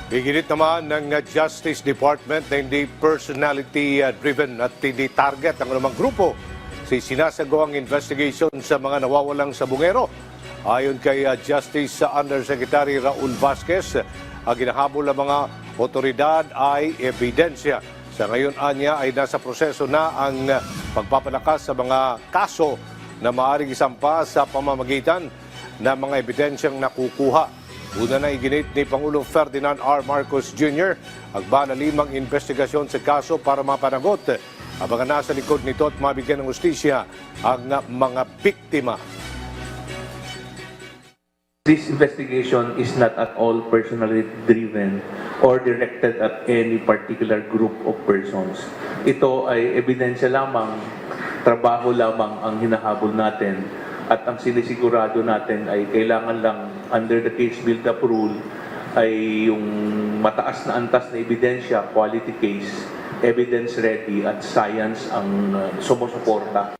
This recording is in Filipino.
Iginit naman ng Justice Department na hindi personality-driven at hindi target ang anumang grupo sa sinasagawang investigation sa mga nawawalang sabungero. Ayon kay Justice Undersecretary Raul Vasquez, ang ginahabol ng mga otoridad ay ebidensya. Sa ngayon, anya ay nasa proseso na ang pagpapalakas sa mga kaso na maaaring isampa sa pamamagitan ng mga ebidensyang nakukuha. Una na iginit ni Pangulong Ferdinand R. Marcos Jr. ang bala 5 investigasyon sa kaso para mapanagot habang nasa likod nito at mabigyan ng hustisya ang mga biktima. This investigation is not at all personally driven or directed at any particular group of persons. Ito ay ebidensya lamang, trabaho lamang ang hinahabol natin at ang sinisigurado natin ay kailangan lang under the case build-up rule ay yung mataas na antas na ebidensya, quality case, evidence ready at science ang sumusuporta.